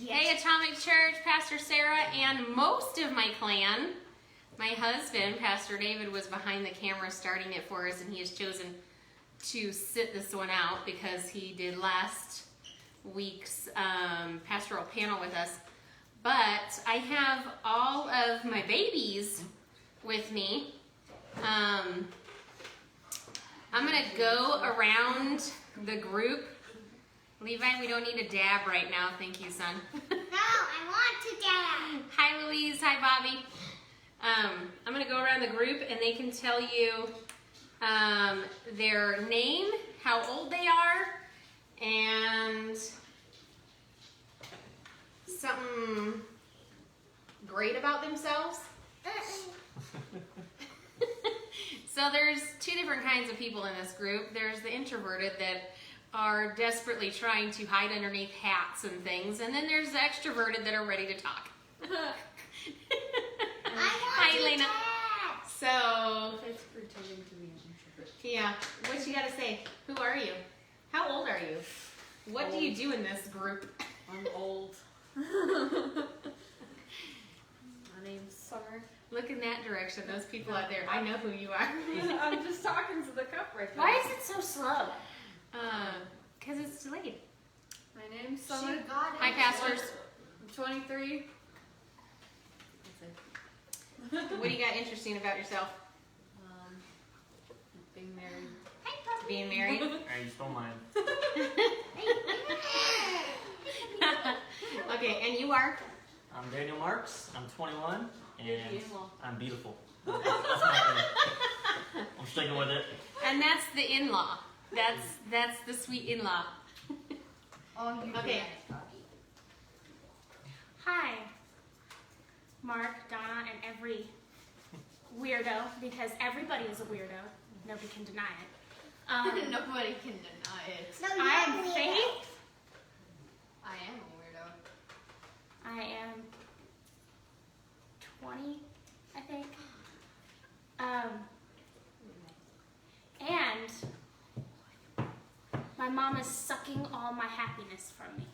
Hey, Atomic Church, Pastor Sarah, and most of my clan. My husband, Pastor David, was behind the camera starting it for us, and he has chosen to sit this one out because he did last week's pastoral panel with us. But I have all of my babies with me. I'm going to go around the group. Levi, we don't need a dab right now. Thank you, son. No, I want to dab. Hi, Louise. Hi, Bobby. I'm going to go around the group, and they can tell you their name, how old they are, and something great about themselves. So there's two different kinds of people in this group. There's the introverted that are desperately trying to hide underneath hats and things, and then there's the extroverted that are ready to talk. Hi, Elena. So, It's pretending to be an introvert. yeah, what you gotta say? Who are you? How old are you? What do you do in this group? I'm old. My name's Summer. Look in that direction. Those people out there, I know who you are. I'm just talking to the cup right now. Why is it so slow? Because it's delayed. My name's Summer. Hi, pastors. I'm 23. What do you got interesting about yourself? Being married. Being married? Alright, you stole mine. Okay, and you are? I'm Daniel Marks. I'm 21, and Beautiful. I'm beautiful. That's my thing. I'm sticking with it. And that's the in-law. That's the sweet in-law. Oh, you Okay. Hi, Mark, Donna, and every weirdo, because everybody is a weirdo. Nobody can deny it. Nobody can deny it. No, you I have am to Faith. I am a weirdo. I am 20, I think. And my mom is sucking all my happiness from me.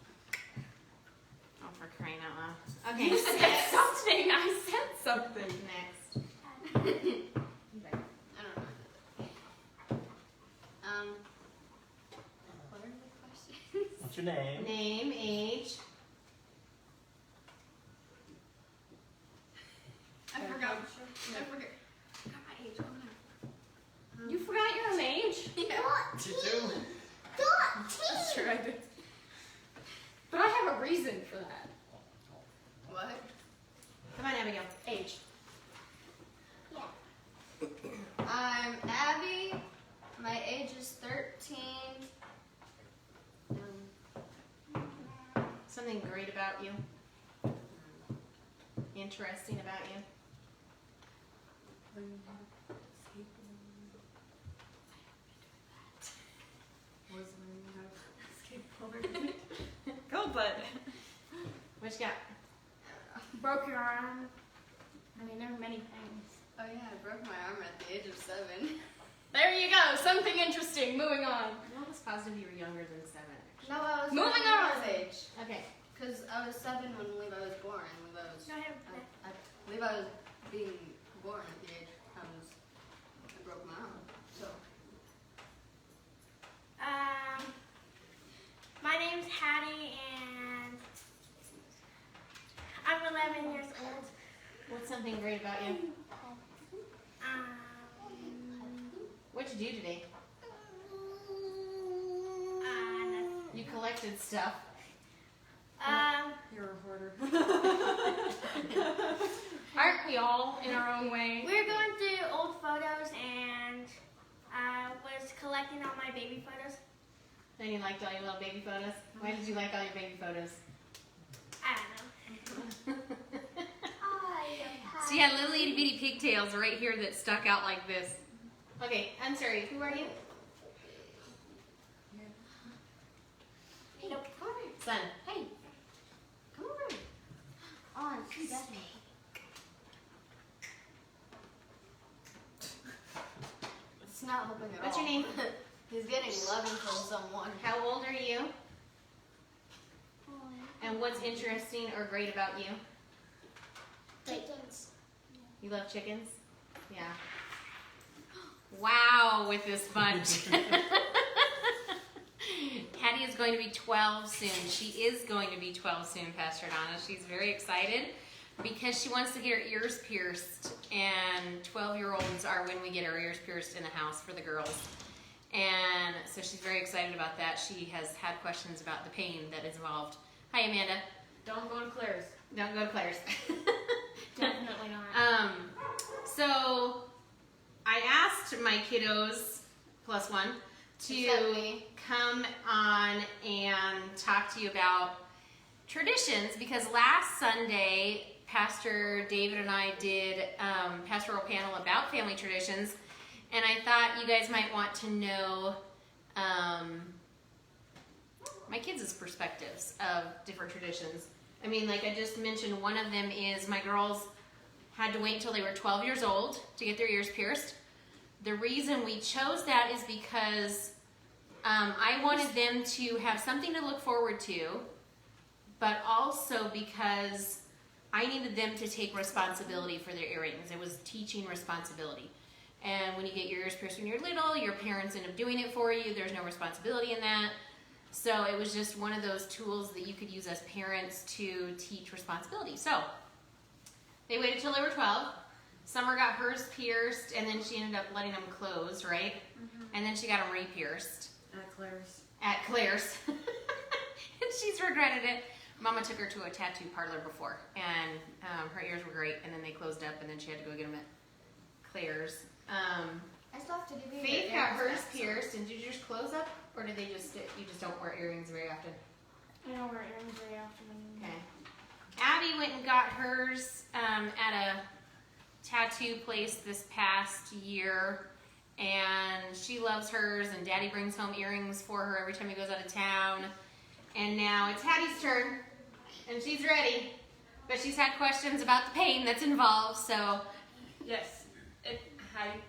Oh, for crying out loud. Okay, You said next. something. I said something. Next. I don't know. What are the questions? What's your name? Name, age. I forgot my age. You forgot your own age? Yeah. You too? That's true, I did. But I have a reason for that. What? Come on, Abigail. Age. I'm Abby. My age is 13. Something great about you. Interesting about you. Was learning how to skateboard. Go, bud. What you got? Broke your arm. I mean, there are many things. Oh yeah, I broke my arm at the age of 7. There you go. Something interesting. Moving on. I'm almost positive you were younger than 7. No, I was Moving around on. Levi's age. Okay. Because I was 7 when Levi was born, and Levi was Levi was being born at the age I broke my arm. So My name's Hattie, and I'm 11 years old. What's something great about you? What'd you do today? You collected stuff. you're a hoarder. Aren't we all in our own way? We're going through old photos, and I was collecting all my baby photos. Then you liked all your little baby photos? Why did you like all your baby photos? I don't know. So you had little itty bitty pigtails right here that stuck out like this. Okay, I'm sorry, who are you? Hey, come over. Son. Hey, come over. On, that's me. It's not helping at What's all. your name? He's getting loving from someone. How old are you? And what's interesting or great about you? Chickens. You love chickens? Yeah. Wow, with this bunch. Hattie is going to be 12 soon. She is going to be 12 soon, Pastor Donna. She's very excited because she wants to get her ears pierced. And 12-year-olds are when we get our ears pierced in the house for the girls. And so she's very excited about that. She has had questions about the pain that is involved. Hi, Amanda. Don't go to Claire's. Don't go to Claire's. Definitely not. So I asked my kiddos, plus one, Except to me. come on and talk to you about traditions because last Sunday, Pastor David and I did pastoral panel about family traditions, and I thought you guys might want to know my kids' perspectives of different traditions. I mean, like I just mentioned, one of them is my girls had to wait until they were 12 years old to get their ears pierced. The reason we chose that is because I wanted them to have something to look forward to, but also because I needed them to take responsibility for their earrings. It was teaching responsibility. And when you get your ears pierced when you're little, your parents end up doing it for you. There's no responsibility in that. So it was just one of those tools that you could use as parents to teach responsibility. So they waited till they were 12. Summer got hers pierced, and then she ended up letting them close, right? Mm-hmm. And then she got them re-pierced. At Claire's. At Claire's. And she's regretted it. Mama took her to a tattoo parlor before, and her ears were great, and then they closed up, and then she had to go get them at Claire's. I still have to give you Faith your got earrings hers back, so- pierced, and did yours close up, or did they just, you just don't wear earrings very often? I don't wear earrings very often anymore. Okay. Abby went and got hers at a tattoo place this past year, and she loves hers, and Daddy brings home earrings for her every time he goes out of town. And now it's Hattie's turn, and she's ready, but she's had questions about the pain that's involved, so. Yes.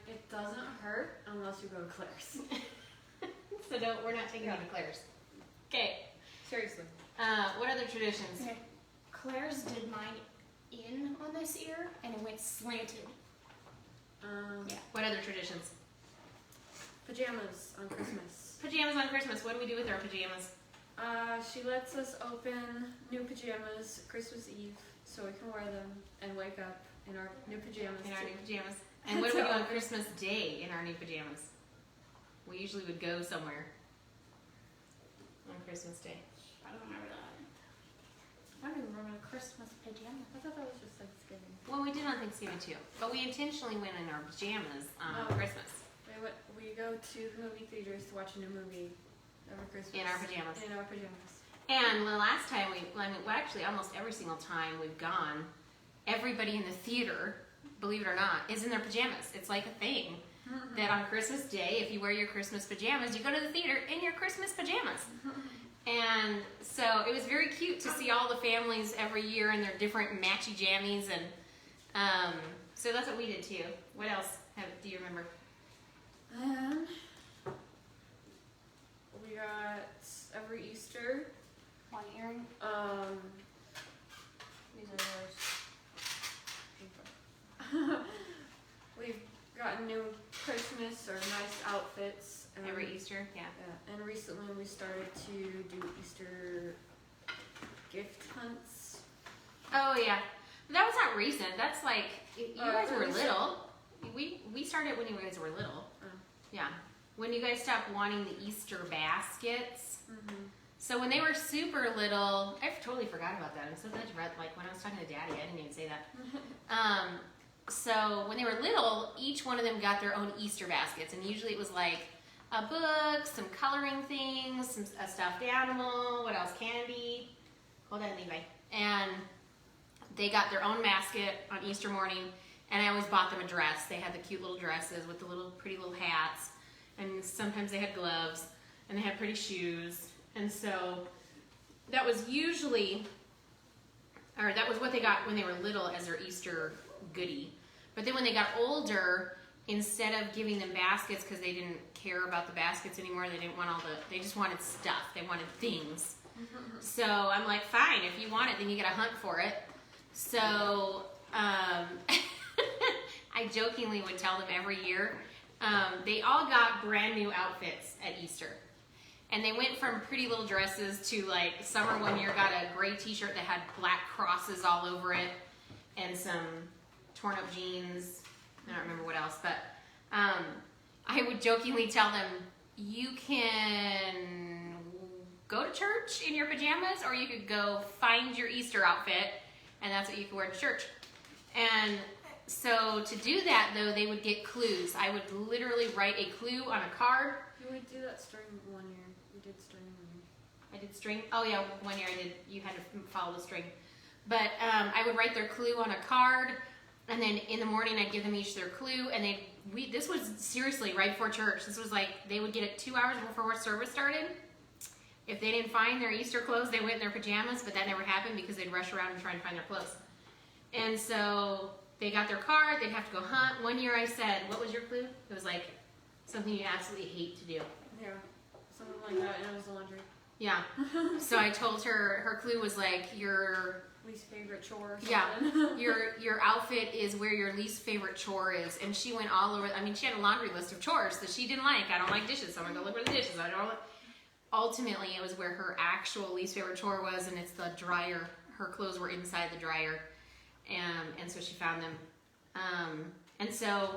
It doesn't hurt unless you go to Claire's. So we're not taking you to Claire's. Okay. Seriously. What other traditions? Okay. Claire's did mine in on this ear, and it went slanted. Yeah. What other traditions? Pajamas on Christmas. Pajamas on Christmas. What do we do with our pajamas? She lets us open new pajamas Christmas Eve so we can wear them and wake up in our new pajamas. In our new pajamas. And what do we do on Christmas Day in our new pajamas? We usually would go somewhere on Christmas Day. I don't remember that. I don't even remember Christmas pajamas. I thought that was just Thanksgiving. Well, we did on Thanksgiving too, but we intentionally went in our pajamas on Christmas. We go to the movie theaters to watch a new movie over Christmas. In our pajamas. In our pajamas. And the last time actually almost every single time we've gone, everybody in the theater, believe it or not, is in their pajamas. It's like a thing that on Christmas Day, if you wear your Christmas pajamas, you go to the theater in your Christmas pajamas. And so it was very cute to see all the families every year in their different matchy jammies, and so that's what we did too. What else do you remember? We got every Easter. One earring. These are yours. We've gotten new Christmas or nice outfits. Every Easter, yeah. Yeah, and recently we started to do Easter gift hunts. Oh yeah, that was not recent. That's like you guys were recent. little. We started when you guys were little. Yeah, when you guys stopped wanting the Easter baskets. Mm-hmm. So when they were super little, I totally forgot about that. I'm so glad you read. Like when I was talking to Daddy, I didn't even say that. So when they were little, each one of them got their own Easter baskets, and usually it was like a book, some coloring things, a stuffed animal, what else, candy. Hold on, Levi. And they got their own basket on Easter morning, and I always bought them a dress. They had the cute little dresses with the little pretty little hats, and sometimes they had gloves, and they had pretty shoes. And so that was what they got when they were little as their Easter goodie. But then when they got older, instead of giving them baskets because they didn't care about the baskets anymore, they just wanted stuff. They wanted things. So I'm like, fine, if you want it, then you get a hunt for it. So I jokingly would tell them every year, they all got brand new outfits at Easter. And they went from pretty little dresses to like, Summer one year got a gray t-shirt that had black crosses all over it and some torn up jeans. I don't remember what else, but I would jokingly tell them, you can go to church in your pajamas, or you could go find your Easter outfit, and that's what you could wear to church. And so to do that, though, they would get clues. I would literally write a clue on a card. You would do that string one year. You did string one year. I did string. Oh yeah, one year I did. You had to follow the string. But I would write their clue on a card, and then in the morning I'd give them each their clue, and this was seriously right before church. This was like, they would get it 2 hours before service started. If they didn't find their Easter clothes, they went in their pajamas, but that never happened because they'd rush around and try and find their clothes. And so they got their card, they'd have to go hunt. One year I said, what was your clue? It was like something you absolutely hate to do. Yeah, something like that, and it was laundry. Yeah. So I told her, her clue was like, your Least favorite chore or yeah, something. your outfit is where your least favorite chore is. And she went all over. I mean, she had a laundry list of chores that she didn't like. I don't like dishes, so I'm gonna go look for the dishes. I don't. Ultimately, it was where her actual least favorite chore was, and it's the dryer. Her clothes were inside the dryer, and so she found them. And so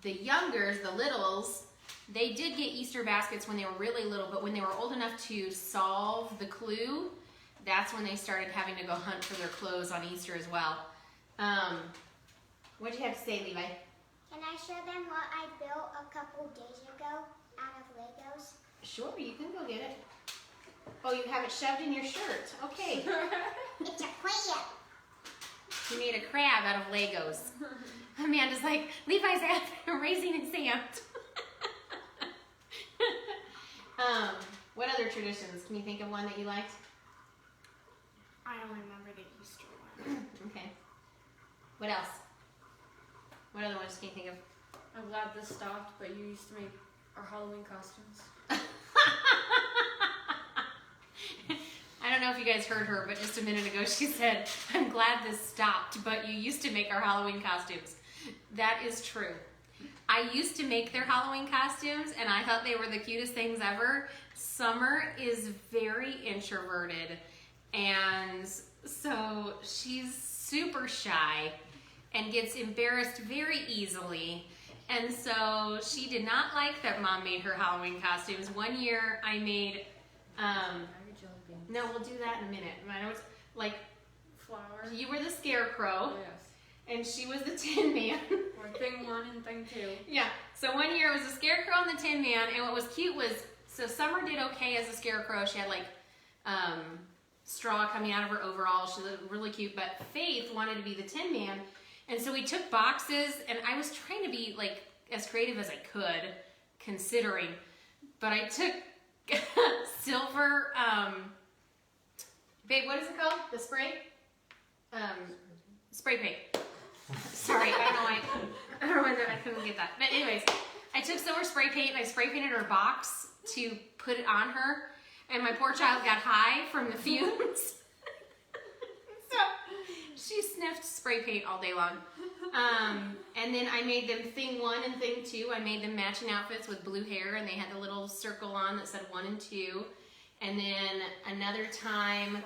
the youngers, the littles, they did get Easter baskets when they were really little, but when they were old enough to solve the clue, that's when they started having to go hunt for their clothes on Easter as well. What do you have to say, Levi? Can I show them what I built a couple days ago out of Legos? Sure, you can go get it. Oh, you have it shoved in your shirt. Okay. It's a crab. You made a crab out of Legos. Amanda's like, Levi's raising his hand. What other traditions? Can you think of one that you liked? I don't remember the Easter one. Okay. What else? What other ones can you think of? I'm glad this stopped, but you used to make our Halloween costumes. I don't know if you guys heard her, but just a minute ago she said, I'm glad this stopped, but you used to make our Halloween costumes. That is true. I used to make their Halloween costumes, and I thought they were the cutest things ever. Summer is very introverted, and so she's super shy and gets embarrassed very easily. And so she did not like that Mom made her Halloween costumes. One year I made, no, we'll do that in a minute. I know it's like, Flower. you were the Scarecrow, Oh, yes. and she was the Tin Man. Or thing 1 and thing 2. Yeah, so one year it was the Scarecrow and the Tin Man, and what was cute was, so Summer did okay as a Scarecrow. She had like straw coming out of her overalls. She looked really cute, but Faith wanted to be the Tin Man. And so we took boxes, and I was trying to be like as creative as I could, considering, but I took silver, babe, what is it called? The spray? Spray paint. Sorry, I don't know why I couldn't get that. But anyways, I took silver spray paint and I spray painted her box to put it on her, and my poor child got high from the fumes. So she sniffed spray paint all day long. And then I made them thing 1 and thing 2. I made them matching outfits with blue hair, and they had the little circle on that said 1 and 2. And then another time,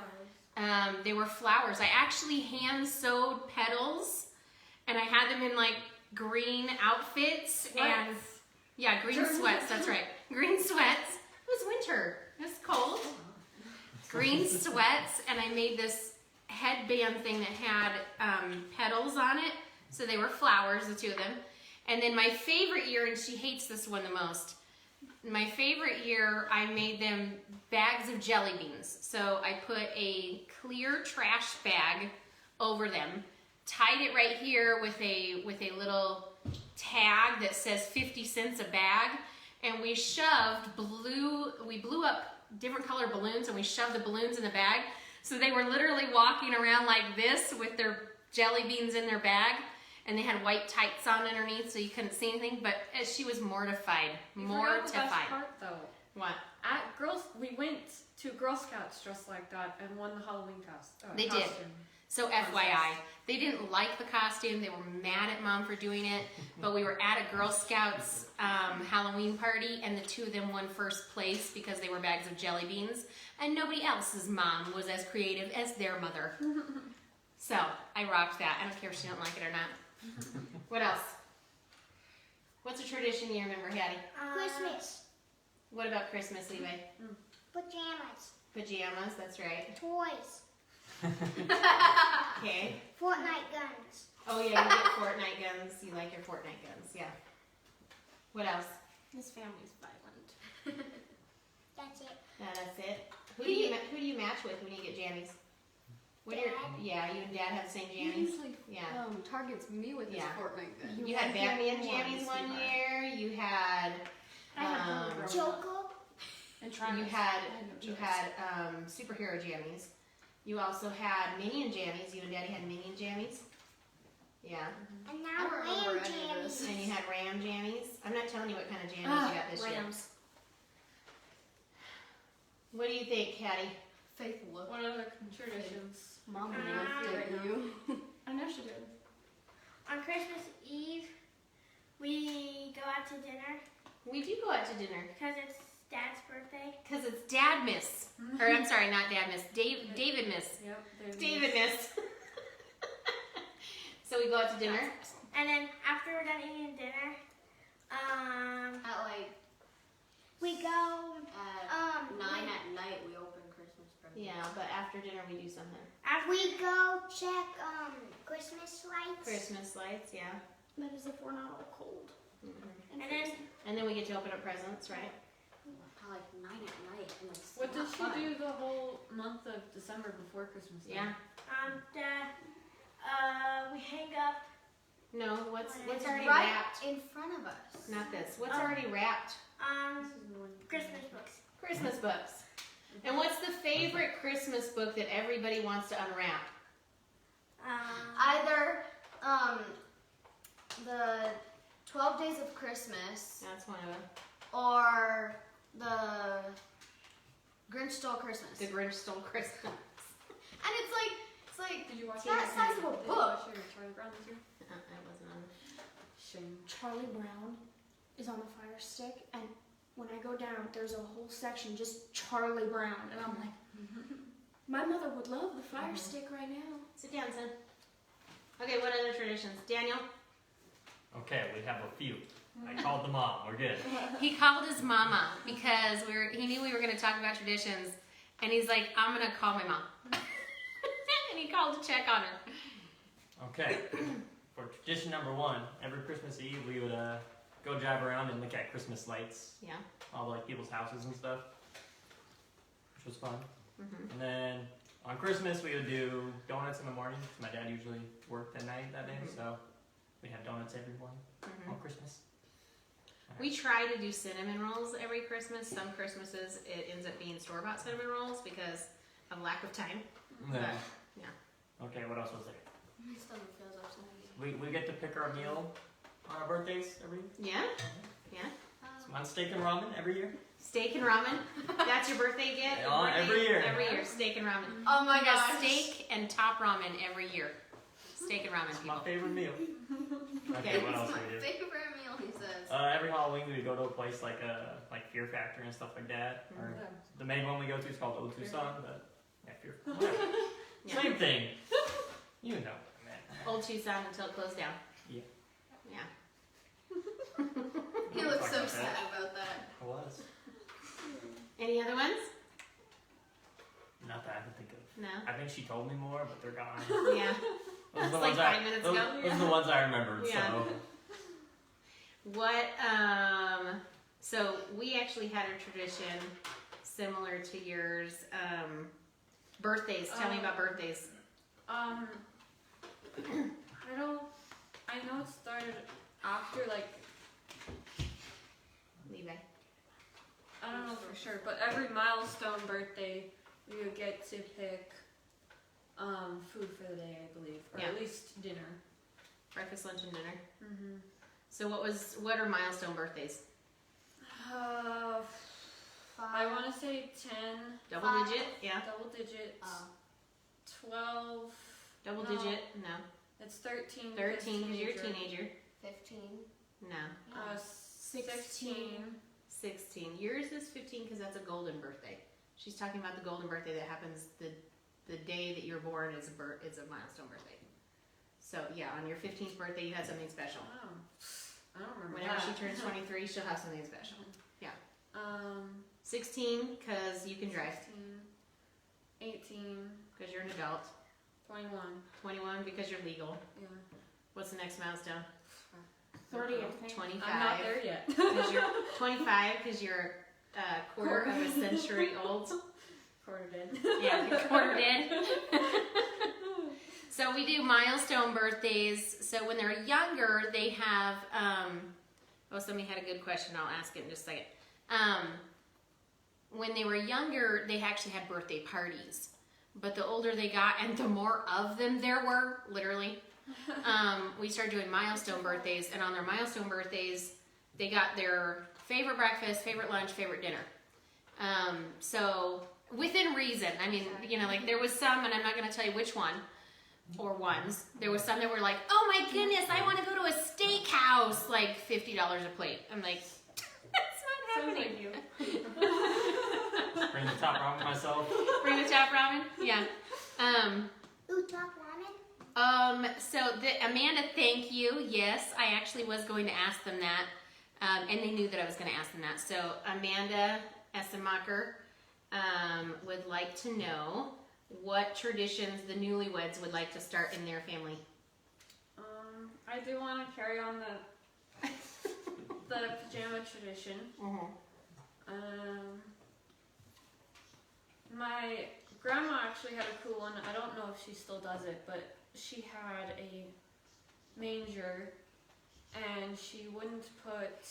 they were flowers. I actually hand sewed petals, and I had them in like green outfits. And yeah, green sweats, that's right. Green sweats. It was winter. It was cold. Green sweats, and I made this headband thing that had petals on it. So they were flowers, the 2 of them. And then my favorite year, and she hates this one the most, my favorite year, I made them bags of jelly beans. So I put a clear trash bag over them, tied it right here with a little tag that says 50 cents a bag, and we blew up different color balloons, and we shoved the balloons in the bag. So they were literally walking around like this with their jelly beans in their bag, and they had white tights on underneath so you couldn't see anything, but she was mortified. You forgot the best part, though. What? We went to Girl Scouts dressed like that and won the Halloween They did. costume. So FYI, they didn't like the costume. They were mad at Mom for doing it. But we were at a Girl Scouts Halloween party, and the two of them won first place because they were bags of jelly beans. And nobody else's mom was as creative as their mother. So I rocked that. I don't care if she don't like it or not. What else? What's a tradition you remember, Hattie? Christmas. What about Christmas, Levi? Pajamas. Pajamas, that's right. Toys. Okay. Fortnite guns. Oh yeah, you get Fortnite guns. You like your Fortnite guns, yeah. What else? This family's violent. That's it. No, that's it. Who do you match with when you get jammies? What are your, yeah, you and Dad have the same He jammies? usually Yeah. targets me with his Yeah. Fortnite gun. You had Batman jammies one year. You had I had no Joker. and you had superhero jammies. You also had Minion jammies. You and Daddy had Minion jammies. Yeah. And I now don't Ram remember any of this. jammies. And you had Ram jammies. I'm not telling you what kind of jammies you got this year. Rams. What do you think, Hattie? Faith look. What other traditions? Mom looked at you. I know she did. On Christmas Eve, we go out to dinner We do go out to dinner. because it's Dad's birthday. Because it's Dad Miss. Or I'm sorry, not Dad Miss. David Miss. Yep. David Miss. So we go out to dinner. And then after we're done eating dinner, At like we go. at 9 at night we open Christmas presents. Yeah, but after dinner we do something. After We go check Christmas lights. Christmas lights, yeah. That is if we're not all cold. Mm-hmm. and then And then we get to open up presents, right? At like 9 at night. And it's What not does she fun. do the whole month of December before Christmas? then? Yeah. we hang up. No, what's It's already right wrapped? in front of us. Not this. What's already wrapped? This is the one. Christmas books. Christmas books. And what's the favorite Christmas book that everybody wants to unwrap? Either the 12 Days of Christmas That's one of them. or the Grinch Stole Christmas. The Grinch Stole Christmas. And it's like Did you watch It's not it? the size of a Did you book. watch it or Charlie Brown this year? I wasn't on. Shame. Charlie Brown is on the Fire Stick, and when I go down, there's a whole section just Charlie Brown, and I'm like, my mother would love the Fire Stick right now. Sit down, son. Okay, what other traditions? Daniel? Okay, we have a few. I called the mom. We're good. He called his mama because he knew we were going to talk about traditions, and he's like, I'm going to call my mom. And he called to check on her. Okay. For tradition number one, every Christmas Eve we would go drive around and look at Christmas lights. Yeah. All the, like people's houses and stuff, which was fun. Mm-hmm. And then on Christmas we would do donuts in the morning. 'Cause my dad usually worked at night that day, so we'd have donuts every morning Mm-hmm. on Christmas. We try to do cinnamon rolls every Christmas. Some Christmases it ends up being store-bought cinnamon rolls because of lack of time. Yeah. Yeah. Okay, what else was there? my stomach feels upset. We get to pick our meal on our birthdays every year. Yeah? Yeah. Mine steak and ramen every year. Steak and ramen. That's your birthday gift? Yeah, Birthday- every year. Every year, steak and ramen. Oh my We got gosh. steak and top ramen every year. Steak and ramen, It's my people. favorite meal. Okay, what else My we do? favorite meal, he says. Every Halloween we would go to a place like Fear Factor and stuff like that. Or Yeah. the main one we go to is called Old Tucson, but yeah, Fear. Yeah. Same thing. You know, man. Old Tucson until it closed down. Yeah. Yeah. He looks so Fuck sad that. about that. It was. Any other ones? Not that I can think of. No. I think she told me more, but they're gone. Yeah. Those are the Like ones 5 minutes those, ago. Those are the ones I remembered. Yeah. So What, so we actually had a tradition similar to yours. Birthdays. Tell me about birthdays. I know it started after like Levi. I don't know for sure, but every milestone birthday we would get to pick food for the day, I believe, or Yeah. at least dinner. Breakfast, lunch, and dinner. Mm-hmm. So what are milestone birthdays? I want to say 10, Double digit? Yeah. double digits. Oh. 12. Double No. digit? No. It's 13. 13 because you're a teenager. 15. No. 16. 16. Yours is 15 because that's a golden birthday. She's talking about the golden birthday that happens the day that you're born is a milestone birthday. So yeah, on your 15th birthday you had something special. Oh. I don't remember Whenever that. she turns 23, she'll have something special. 16, 16 because you can drive 18, because you're an adult. 21. 21 because you're legal. Yeah. What's the next milestone? 30, I think. 25. I'm not there yet. 'Cause you're 25 because you're a quarter of a century old. Quarter dead. Yeah, you're quarter dead. So we do milestone birthdays. So when they're younger, they have. Somebody had a good question. I'll ask it in just a second. When they were younger, they actually had birthday parties. But the older they got, and the more of them there were, literally, we started doing milestone birthdays. And on their milestone birthdays, they got their favorite breakfast, favorite lunch, favorite dinner. So within reason. I mean, like there was some, and I'm not going to tell you which one or ones. There was some that were like, oh my goodness, I want to go to a steakhouse, like $50 a plate. I'm like, that's not Sounds happening. like you. Bring the top ramen myself. Bring the top ramen? Yeah. Ooh, top ramen? So Amanda, thank you. Yes, I actually was going to ask them that. And they knew that I was going to ask them that. So Amanda Essemacher would like to know what traditions the newlyweds would like to start in their family. I do want to carry on the pajama tradition. My grandma actually had a cool one. I don't know if she still does it, but she had a manger, and she wouldn't put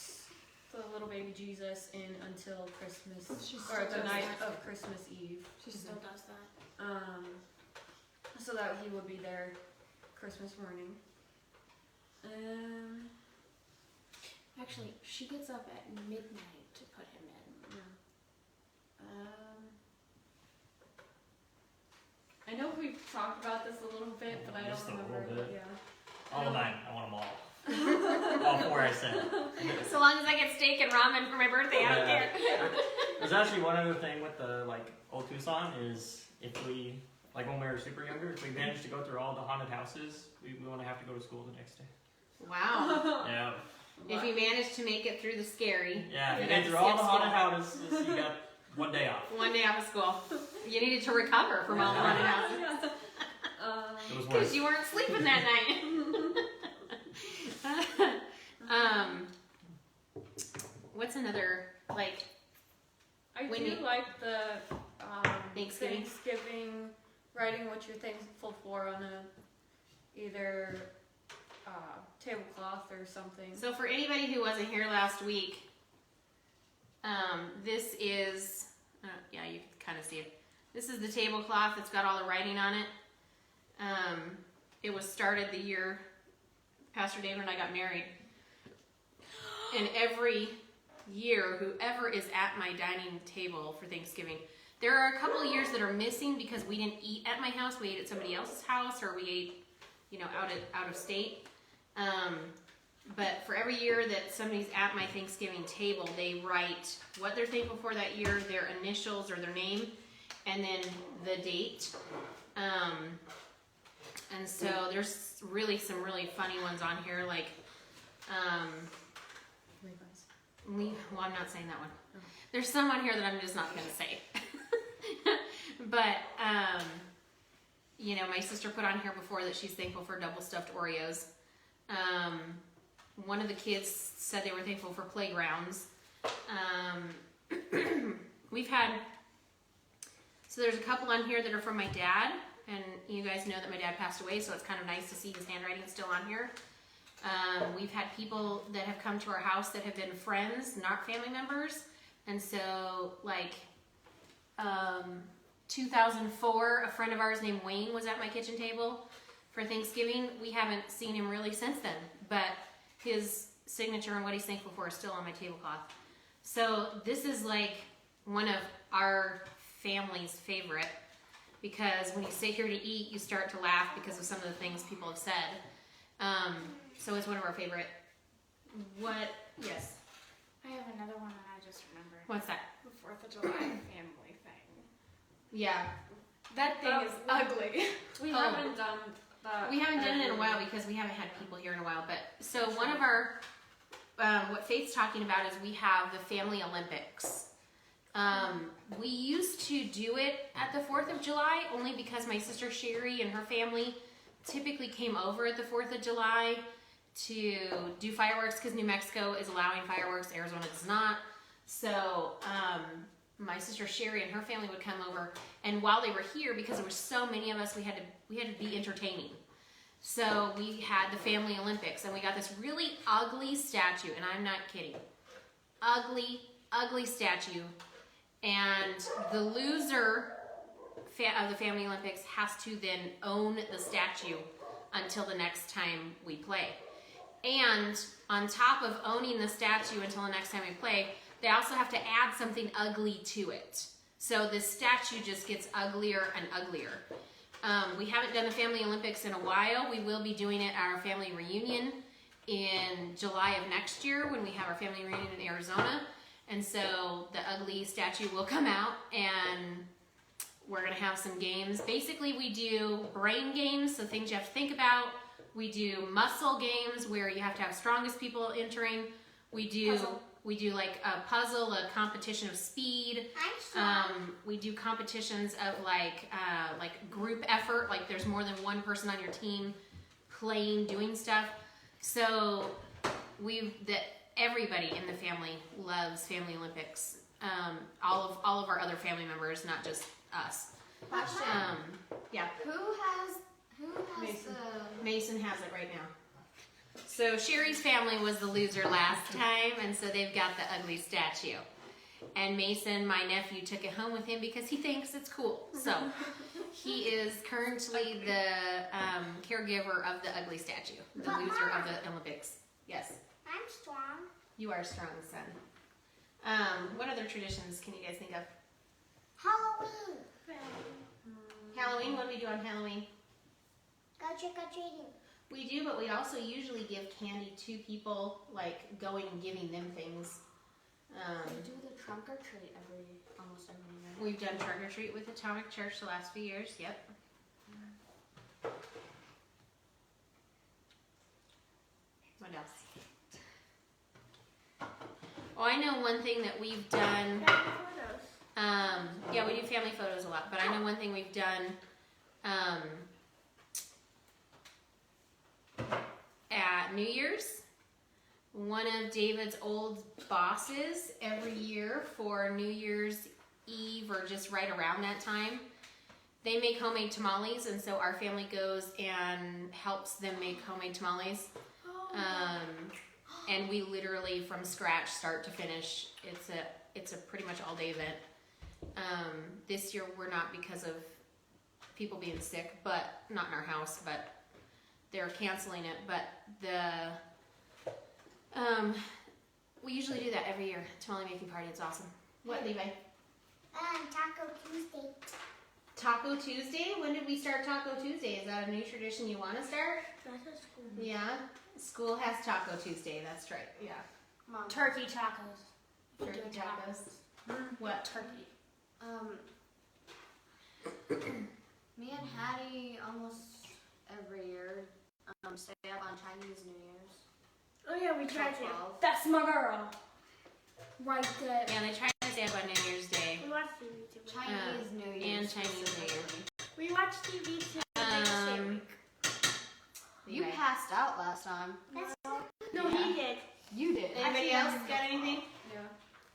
the little baby Jesus in until Christmas, She or still the does night that. of Christmas Eve. She still does that. So that he would be there Christmas morning. Actually, she gets up at midnight to put him in. I know we've talked about this a little bit, but I Just don't a remember. little bit. Yeah. All 9. I want them all. All 4 I said. So long as I get steak and ramen for my birthday, I don't care. There's actually one other thing with the old Tucson is if we when we were super younger, if we managed to go through all the haunted houses, we wouldn't have to go to school the next day. Wow. Yeah. If you manage to make it through the scary, Yeah. you If got you to through all the skip haunted school. houses, you got 1 day off. One day off of school. You needed to recover from all the haunted houses. It was Because worse. you weren't sleeping that night. What's another, I When do you- like the Thanksgiving? Thanksgiving, writing what you're thankful for on either tablecloth or something. so for anybody who wasn't here last week, this is, yeah, you can kind of see it. This is the tablecloth that's got all the writing on it. It was started the year Pastor David and I got married. And every year, whoever is at my dining table for Thanksgiving, there are a couple of years that are missing because we didn't eat at my house. We ate at somebody else's house, or we ate, out of state. But for every year that somebody's at my Thanksgiving table, they write what they're thankful for that year, their initials or their name, and then the date. And so there's really some really funny ones on here, well, I'm not saying that one. There's some on here that I'm just not going to say. But, my sister put on here before that she's thankful for double stuffed Oreos. One of the kids said they were thankful for playgrounds. So there's a couple on here that are from my dad. And you guys know that my dad passed away, so it's kind of nice to see his handwriting still on here. We've had people that have come to our house that have been friends, not family members. And so, 2004, a friend of ours named Wayne was at my kitchen table for Thanksgiving. We haven't seen him really since then, but his signature and what he's thankful for is still on my tablecloth. So this is one of our family's favorite, because when you sit here to eat, you start to laugh because of some of the things people have said. So it's one of our favorite. What? Yes. I have another one that I just remembered. What's that? The 4th of July family thing. Yeah. That thing is ugly. We Oh. haven't done that. We haven't done it in a while because we haven't had people here in a while. But so one of our, what Faith's talking about is we have the Family Olympics. We used to do it at the 4th of July only because my sister Sherry and her family typically came over at the 4th of July to do fireworks because New Mexico is allowing fireworks, Arizona does not. So my sister Sherry and her family would come over, and while they were here, because there were so many of us, we had to be entertaining. So we had the Family Olympics, and we got this really ugly statue, and I'm not kidding. Ugly statue. And the loser of the Family Olympics has to then own the statue until the next time we play. And on top of owning the statue until the next time we play, they also have to add something ugly to it. So the statue just gets uglier and uglier. We haven't done the Family Olympics in a while. We will be doing it at our family reunion in July of next year when we have our family reunion in Arizona. And so the ugly statue will come out, and we're gonna have some games. Basically, we do brain games, so things you have to think about. We do muscle games where you have to have strongest people entering. We do like a puzzle, a competition of speed. I'm strong. We do competitions of like group effort, like there's more than one person on your team playing, doing stuff. So everybody in the family loves Family Olympics. All of our other family members, not just us. Yeah. Who has Mason. Mason has it right now. So Sherry's family was the loser last time, and so they've got the ugly statue. And Mason, my nephew, took it home with him because he thinks it's cool. So he is currently the caregiver of the ugly statue, the loser of the Olympics. Yes, I'm strong. you are strong, son. What other traditions can you guys think of? Halloween. Halloween, what do we do on Halloween? Go trick or treating. We do, but we also usually give candy to people, like going and giving them things. We do the trunk or treat almost every year. We've done trunk or treat with Atomic Church the last few years. Yep. What else? Oh, I know one thing that we've done. Yeah, we do family photos a lot, but I know one thing we've done at New Year's. One of David's old bosses every year for New Year's Eve or just right around that time, they make homemade tamales, and so our family goes and helps them make homemade tamales. And we literally from scratch, start to finish. It's a pretty much all day event. This year we're not because of people being sick, but not in our house, but they're canceling it. But we usually do that every year. Tamale making party. It's awesome. What, Levi? Taco Tuesday. Taco Tuesday? When did we start Taco Tuesday? Is that a new tradition you want to start? That's a school. Yeah. School has Taco Tuesday. That's right. Yeah. Mom? Turkey tacos. Turkey Doing tacos. What? Turkey. Me and Hattie almost every year stay up on Chinese New Year's. Oh yeah, we tried to. 12. That's my girl. Right there. Yeah, they try to stay up on New Year's Day We watched TV too. Chinese New Year's. and Chinese New Year. We watched TV too. You Levi. passed out last time. No, he did. You did. Anybody else got anything?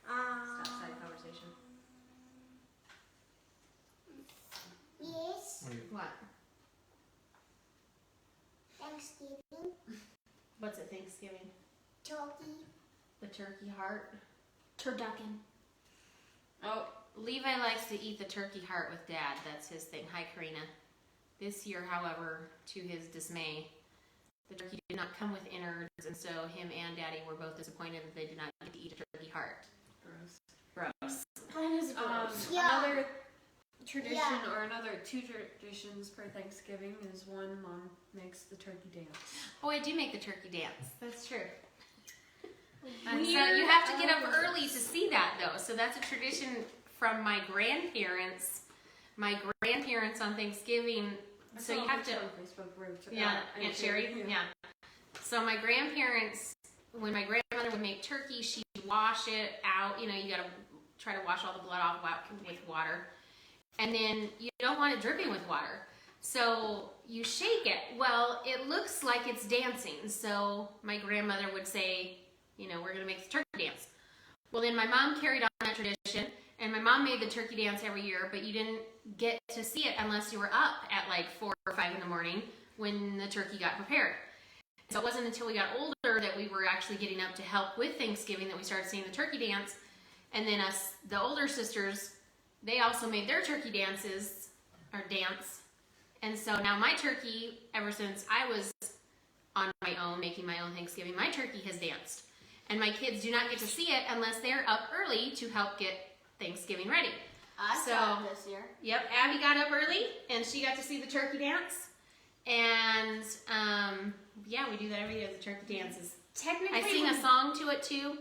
Um, Stop side conversation. Yes. What? Thanksgiving. What's it, Thanksgiving? Turkey. The turkey heart. Turducken. Oh, Levi likes to eat the turkey heart with Dad. That's his thing. Hi, Karina. This year, however, to his dismay, the turkey did not come with innards, and so him and Daddy were both disappointed that they did not get to eat a turkey heart. Gross. but that is gross. Yeah. Another tradition Yeah. or another two traditions for Thanksgiving is one mom makes the turkey dance. Oh, I do make the turkey dance. That's true. And So you have to get up early to see that, though. So that's a tradition from my grandparents. My grandparents on Thanksgiving. I So saw you a have picture to. on Facebook where it's- Yeah, and Aunt Sherry. Yeah. So my grandparents, when my grandmother would make turkey, she'd wash it out. You know, you gotta try to wash all the blood off with water, and then you don't want it dripping with water. So you shake it. Well, it looks like it's dancing. So my grandmother would say, you know, we're gonna make the turkey dance. Well, then my mom carried on that tradition, and my mom made the turkey dance every year, but you didn't get to see it unless you were up at like 4 or 5 in the morning when the turkey got prepared. So it wasn't until we got older that we were actually getting up to help with Thanksgiving that we started seeing the turkey dance. And then us, the older sisters, they also made their turkey dances, or dance. And so now my turkey, ever since I was on my own, making my own Thanksgiving, my turkey has danced. And my kids do not get to see it unless they're up early to help get Thanksgiving ready. I So- saw it this year. Yep, Abby got up early and she got to see the turkey dance. And yeah, we do that every year, the turkey dances. Technically, I sing a song to it too.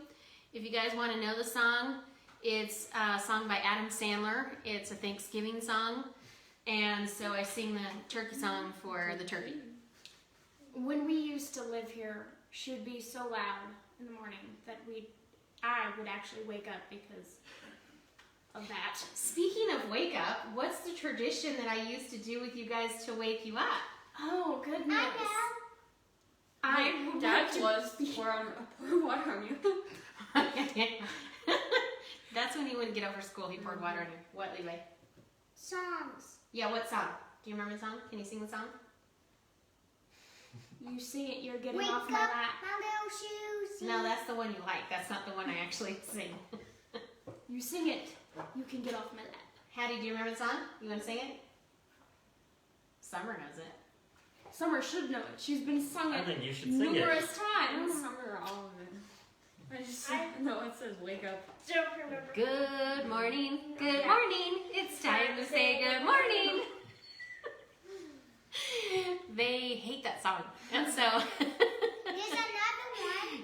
If you guys want to know the song, it's a song by Adam Sandler. It's a Thanksgiving song. And so I sing the turkey song for the turkey. when we used to live here, she would be so loud in the morning that I would actually wake up because of that. Speaking of wake up, what's the tradition that I used to do with you guys to wake you up? Oh goodness! I I would Dad like to was pour water on you. That's when he wouldn't get over school. He poured water on you. What, Levi? songs. Yeah, what song? Do you remember the song? Can you sing the song? You sing it, you're getting Wake off up, my lap. my little shoes. No, that's the one you like. That's not the one I actually sing. You sing it, you can get off my lap. Hattie, do you remember the song? You want to sing it? Summer knows it. Summer should know it. She's been sung I it think you should sing it. numerous I don't times. remember all of it. I just know it says wake up. Don't remember. Good morning, good morning. It's time to say good morning. They hate that song. And so There's another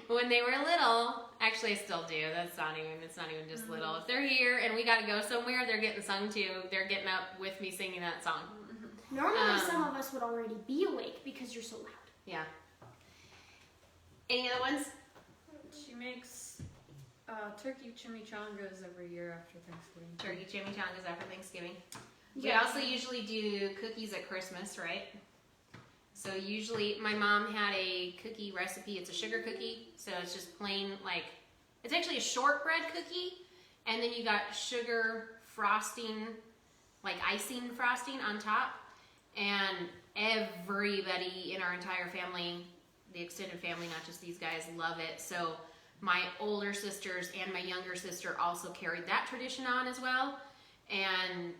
one. when they were little, actually I still do. It's not even just little. If they're here and we got to go somewhere, they're getting sung to. They're getting up with me singing that song. Normally, some of us would already be awake because you're so loud. Yeah. Any other ones? She makes turkey chimichangas every year after Thanksgiving. Turkey chimichangas after Thanksgiving. We Yeah. also usually do cookies at Christmas, right? So usually my mom had a cookie recipe. It's a sugar cookie, so it's just plain like, it's actually a shortbread cookie, and then you got sugar frosting, like icing frosting on top, and everybody in our entire family, the extended family, not just these guys, love it. So my older sisters and my younger sister also carried that tradition on as well. And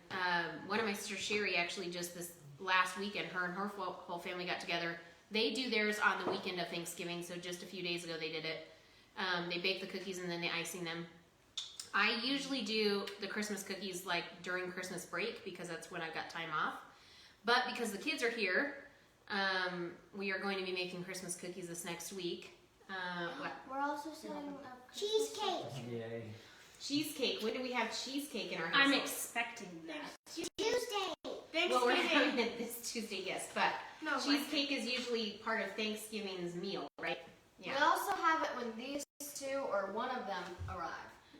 one of my sisters, Sherry, actually just this last weekend, her and her whole family got together. They do theirs on the weekend of Thanksgiving, so just a few days ago they did it. They bake the cookies and then they icing them. I usually do the Christmas cookies like during Christmas break because that's when I've got time off. But because the kids are here, we are going to be making Christmas cookies this next week. What? We're also setting up cheesecake. Yay. Cheesecake. When do we have cheesecake in our house? I'm expecting that. Tuesday. Well, we're having it this Tuesday, yes, but No, cheesecake is usually part of Thanksgiving's meal, right? We also have it when these two or one of them arrive.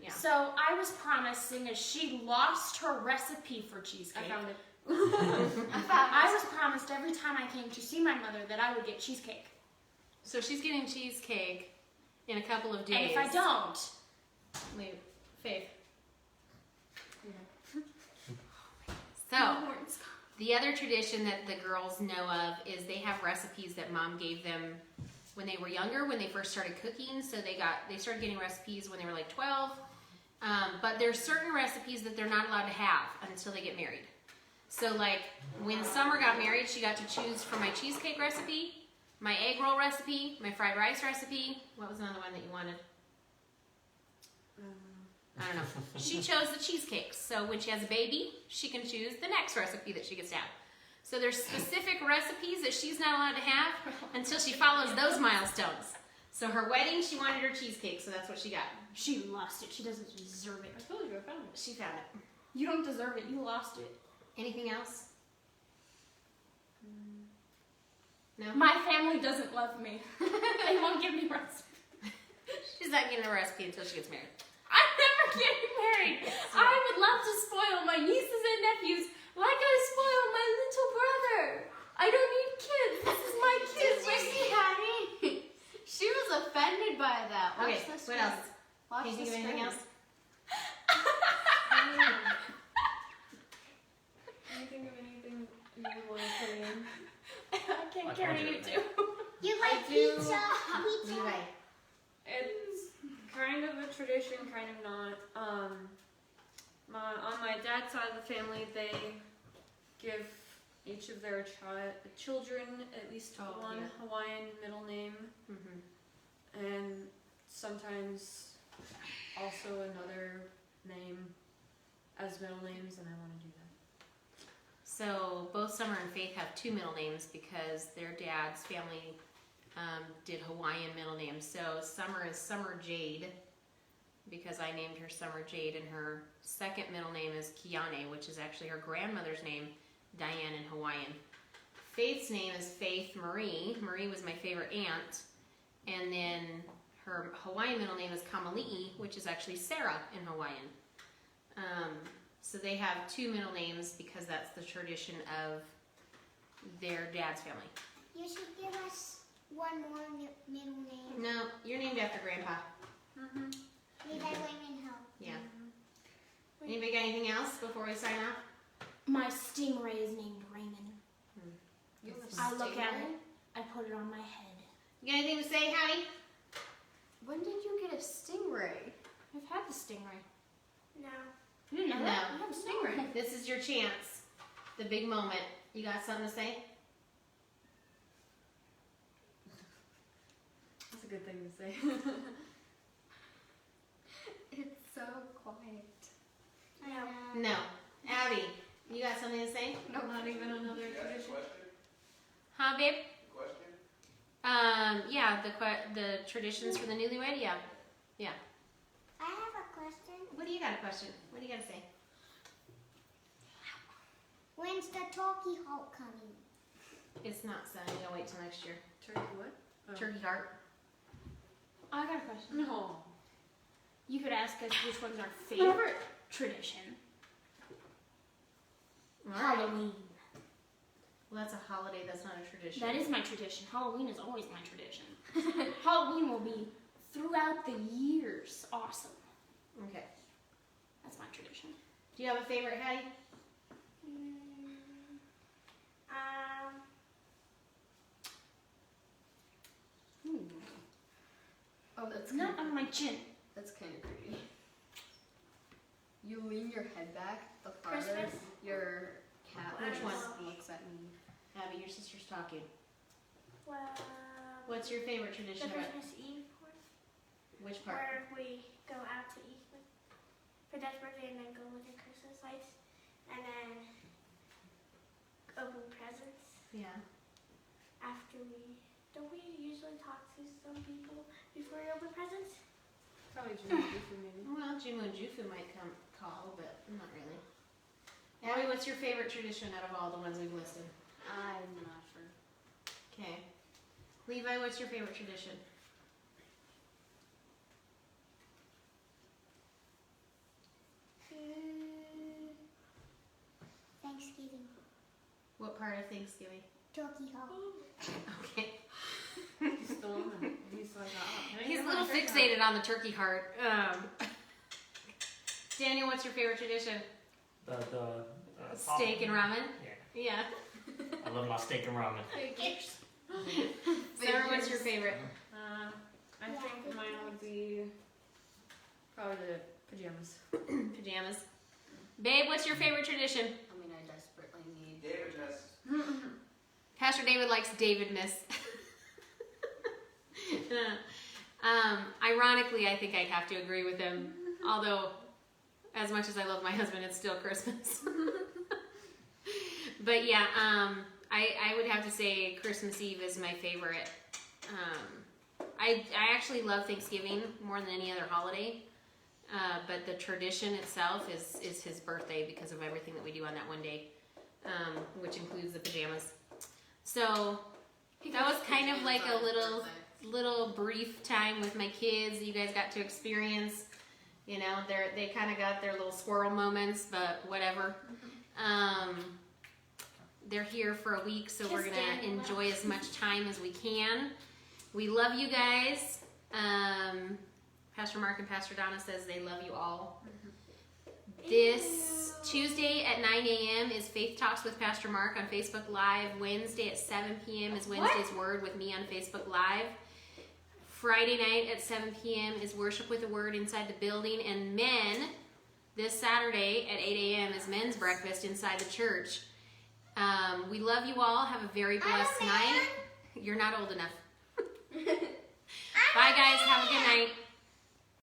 Yeah. So I was promising as she lost her recipe for I cheesecake. found it. I was promised every time I came to see my mother that I would get cheesecake. So she's getting cheesecake in a couple of days. And if I don't, Wait, Faith. So, horns. the other tradition that the girls know of is they have recipes that mom gave them when they were younger, when they first started cooking. So they started getting recipes when they were like 12. But there's certain recipes that they're not allowed to have until they get married. So like when Summer got married, she got to choose from my cheesecake recipe, my egg roll recipe, my fried rice recipe. What was another one that you wanted? I don't know. She chose the cheesecakes. So when she has a baby, she can choose the next recipe that she gets to have. So there's specific recipes that she's not allowed to have until she follows those milestones. So her wedding, she wanted her cheesecake, so that's what she got. She lost it. She doesn't deserve it. I told you I found it. She found it. You don't deserve it. You lost it. Anything else? No? My family doesn't love me. They won't give me recipes. She's not getting a recipe until she gets married. I'm never getting married. I would love to spoil my nieces and nephews like I spoiled my little brother. I don't need kids. This is my kids. Hattie? She was offended by that. Watch Okay, this what screen. else? Watch Can you think the of anything screen. else? Can you think of anything you would want to put in? I can't I carry told you you. too. You like do. pizza? Pizza? Levi. It's kind of a tradition, kind of not. On my dad's side of the family, they give each of their children at least Oh, one yeah. Hawaiian middle name, Mm-hmm. and sometimes also another name as middle names, and I want to do that. So both Summer and Faith have two middle names because their dad's family did Hawaiian middle names. So Summer is Summer Jade because I named her Summer Jade, and her second middle name is Kiane, which is actually her grandmother's name, Diane in Hawaiian. Faith's name is Faith Marie. Marie was my favorite aunt. And then her Hawaiian middle name is Kamali'i, which is actually Sarah in Hawaiian. So they have two middle names because that's the tradition of their dad's family. You should give us one more middle name. No, you're named after Grandpa. Mm-hmm. Levi Wayman Hill. Yeah. Anybody got anything else before we sign off? My stingray is named Raymond. You have a I look at stingray? it, I put it on my head. You got anything to say, Hattie? When did you get a stingray? I've had the stingray. No. You didn't know No. that? I have a stingray. This is your chance. The big moment. You got something to say? That's a good thing to say. It's so quiet. No. No. Abby, you got something to say? No, not even another tradition. Huh, babe? Yeah, the traditions for the newlywed, yeah. I have a question. What do you got a question? What do you got to say? When's the Talkie Hulk coming? It's not Sunday. I'll wait till next year. Turkey what? Oh. Turkey heart. I got a question. No. You could ask us which one's our favorite tradition. All right. Halloween. Well, that's a holiday. That's not a tradition. That is my tradition. Halloween is always my tradition. Halloween will be throughout the years. Awesome. Okay. That's my tradition. Do you have a favorite, Hattie? Oh, that's Not kind on my chin. That's kind of pretty. You lean your head back the farthest. Christmas? Your cat Which one? looks at me. Abby, your sister's talking. Well, What's your favorite the tradition about Christmas Eve one, which part? where we go out to eat for Dad's birthday and then go look at Christmas lights and then open presents Yeah. after we. Don't we usually talk to some people before we open presents? Probably Jimmy maybe. Well, Jimu and Jufu might come call, but not really. Abby, what's your favorite tradition out of all the ones we've listed? I'm not sure. Okay. Levi, what's your favorite tradition? Thanksgiving. What part of Thanksgiving? Talkie Hulk. Okay. He's still on it. He's like, oh. He's a little fixated on the turkey heart. Daniel, what's your favorite tradition? Steak and ramen? Yeah. Yeah. I love my steak and ramen. Sarah, what's your favorite? I think mine would be probably the pajamas. Pajamas. Babe, what's your favorite tradition? I mean, I desperately need. David Miss. Pastor David likes David Miss. Ironically, I think I'd have to agree with him. Although as much as I love my husband, it's still Christmas. But yeah, I would have to say Christmas Eve is my favorite. I actually love Thanksgiving more than any other holiday. But the tradition itself is his birthday because of everything that we do on that one day, which includes the pajamas. So that was kind of like a little brief time with my kids. You guys got to experience, you know, they kind of got their little squirrel moments, but whatever. They're here for a week, so we're gonna enjoy as much time as we can. We love you guys. Pastor Mark and Pastor Donna says they love you all. This Tuesday at 9 a.m. is Faith Talks with Pastor Mark on Facebook Live. Wednesday at 7 p.m. is Wednesday's Word with me on Facebook Live. Friday night at 7 p.m. is Worship with the Word inside the building. And men, this Saturday at 8 a.m. is Men's Breakfast inside the church. We love you all. Have a very blessed night. You're not old enough. Bye, guys. Have